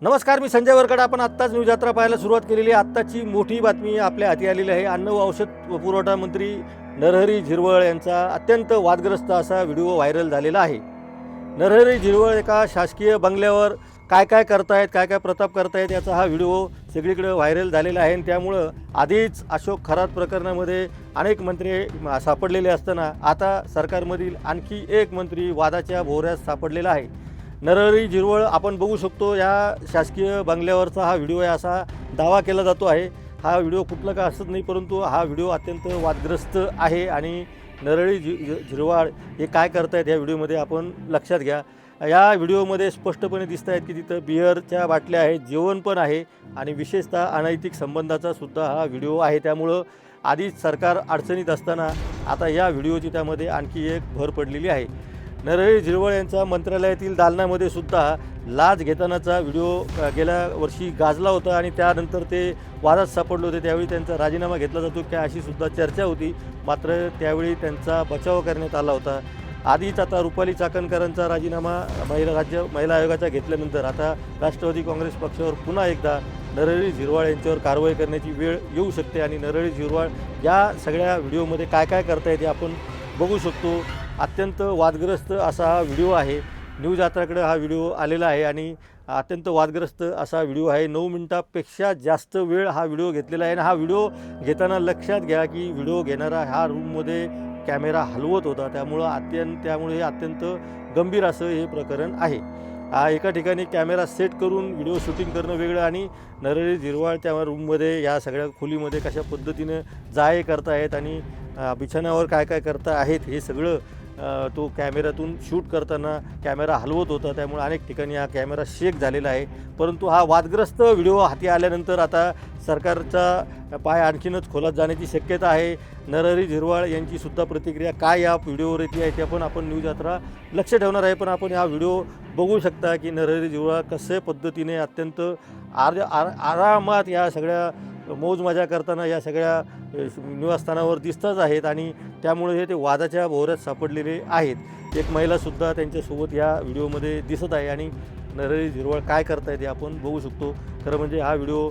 नमस्कार, मी संजय वरकडे. आपण आत्ताच न्यूज यात्रा पाहायला सुरुवात केलेली आहे. आत्ताची मोठी बातमी आपल्या हाती आलेली आहे. अन्न व औषध पुरवठा मंत्री नरहरी झिरवळ यांचा अत्यंत वादग्रस्त असा व्हिडिओ व्हायरल झालेला आहे. नरहरी झिरवळ एका शासकीय बंगल्यावर काय काय करतायत, काय काय प्रताप करतायत याचा हा व्हिडिओ सगळीकडे व्हायरल झालेला आहे. आणि त्यामुळं आधीच अशोक खरात प्रकरणामध्ये अनेक मंत्री सापडलेले असताना आता सरकारमधील आणखी एक मंत्री वादाच्या भोवऱ्यात सापडलेला आहे. नरहरी झिरवळ आपण बघू शकतो, या शासकीय बंगल्यावरचा हा व्हिडिओ आहे असा दावा केला जातो आहे. हा व्हिडिओ कुठला का असत नाही, परंतु हा व्हिडिओ अत्यंत वादग्रस्त आहे. आणि नरहरी झिरवळ हे काय करतायत या व्हिडिओमध्ये आपण लक्षात घ्या. या व्हिडिओमध्ये स्पष्टपणे दिसत आहेत की तिथं बिअरच्या बाटल्या आहेत, जेवण पण आहे आणि विशेषतः अनैतिक संबंधाचा सुद्धा हा व्हिडिओ आहे. त्यामुळं आधीच सरकार अडचणीत असताना आता या व्हिडिओची त्यामध्ये आणखी एक भर पडलेली आहे. नरहरी झिरवळ यांचा मंत्रालयातील दालनामध्ये सुद्धा लाच घेतानाचा व्हिडिओ गेल्या वर्षी गाजला होता आणि त्यानंतर ते वादात सापडले होते. त्यावेळी त्यांचा राजीनामा घेतला जातो काय अशी सुद्धा चर्चा होती, मात्र त्यावेळी त्यांचा बचाव करण्यात आला होता. आधीच आता रुपाली चाकणकरांचा राजीनामा महिला आयोगाचा घेतल्यानंतर आता राष्ट्रवादी काँग्रेस पक्षावर पुन्हा एकदा नरहरी झिरवळ यांच्यावर कारवाई करण्याची वेळ येऊ शकते. आणि नरहरी झिरवळ या सगळ्या व्हिडिओमध्ये काय काय करतायत हे आपण बघू शकतो. अत्यंत वादग्रस्त असा हा व्हिडिओ आहे. न्यूज यात्राकडे हा व्हिडिओ आलेला आहे आणि अत्यंत वादग्रस्त असा व्हिडिओ आहे. 9 मिनिटापेक्षा जास्त वेळ हा व्हिडिओ घेतलेला आहे. आणि हा व्हिडिओ घेताना लक्षात घ्या की व्हिडिओ घेणारा ह्या रूममध्ये कॅमेरा हलवत होता. त्यामुळे हे अत्यंत गंभीर असं हे प्रकरण आहे. एका ठिकाणी कॅमेरा सेट करून व्हिडिओ शूटिंग करणं वेगळं आणि नरहरी झिरवळ त्या रूममध्ये या सगळ्या खोलीमध्ये कशा पद्धतीनं जाय करतायत आणि बिछाण्यावर काय काय करता आहेत हे सगळं तो कॅमेऱ्यातून शूट करताना कॅमेरा हलवत होता. त्यामुळे अनेक ठिकाणी हा कॅमेरा शेक झालेला आहे. परंतु हा वादग्रस्त व्हिडिओ हाती आल्यानंतर आता सरकारचा पाय आणखीनच खोलात जाण्याची शक्यता आहे. नरहरी झिरवळ यांची सुद्धा प्रतिक्रिया काय या व्हिडिओवर येते आहे ते आपण न्यूज यात्रा लक्ष ठेवणार आहे. पण आपण हा व्हिडिओ बघू शकता की नरहरी झिरवळ कशा पद्धतीने अत्यंत आरामात या सगळ्या मौज मजा करताना या सगळ्या निवासस्थानावर दिसतच आहेत आणि त्यामुळे हे ते वादाच्या भोवऱ्यात सापडलेले आहेत. एक महिलासुद्धा त्यांच्यासोबत या व्हिडिओमध्ये दिसत आहे आणि नरहरी झिरवळ काय करतायत हे आपण बघू शकतो. खरं म्हणजे हा व्हिडिओ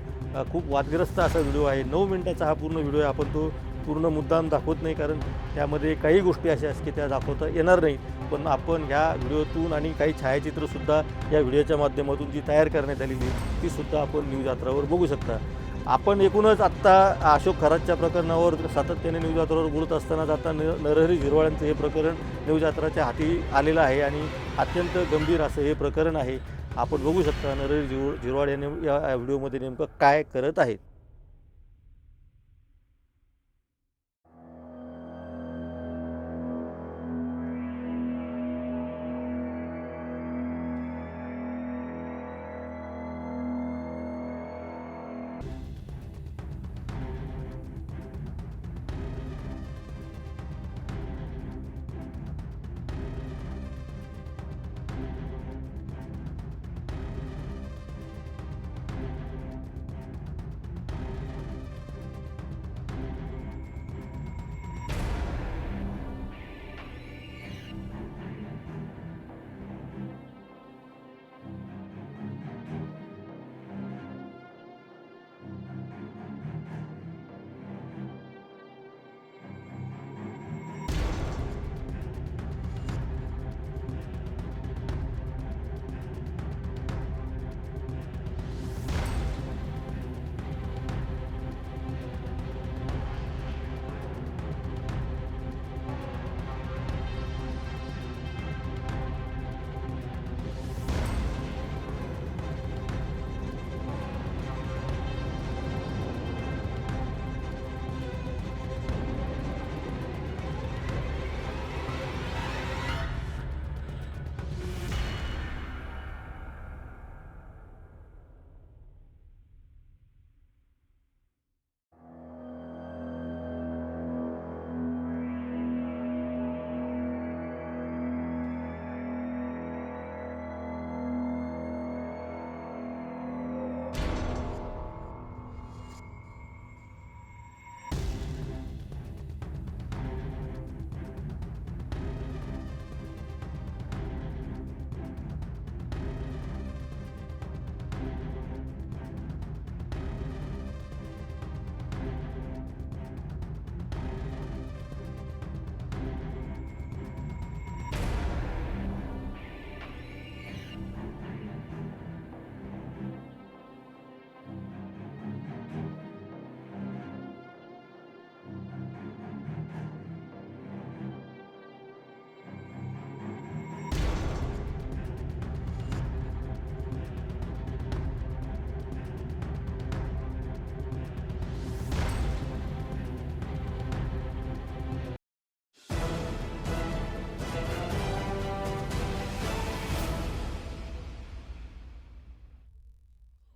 खूप वादग्रस्त असा व्हिडिओ आहे. 9 मिनिटाचा हा पूर्ण व्हिडिओ आहे. आपण तो पूर्ण मुद्दाम दाखवत नाही, कारण त्यामध्ये काही गोष्टी अशा असतात की त्या दाखवता येणार नाही. पण आपण ह्या व्हिडिओतून आणि काही छायाचित्रसुद्धा या व्हिडिओच्या माध्यमातून जी तयार करण्यात आलेली आहे तीसुद्धा आपण न्यूज यात्रावर बघू शकता. आपण एकूणच आत्ता अशोक खरातच्या प्रकरणावर सातत्याने न्यूज यात्रावर बोलत असतानाच आता नरहरी झिरवळांचं हे प्रकरण न्यूज यात्राच्या हाती आलेलं आहे आणि अत्यंत गंभीर असं हे प्रकरण आहे. आपण बघू शकता नरहरी झिरवळ यांनी या व्हिडिओमध्ये नेमकं काय करत आहेत.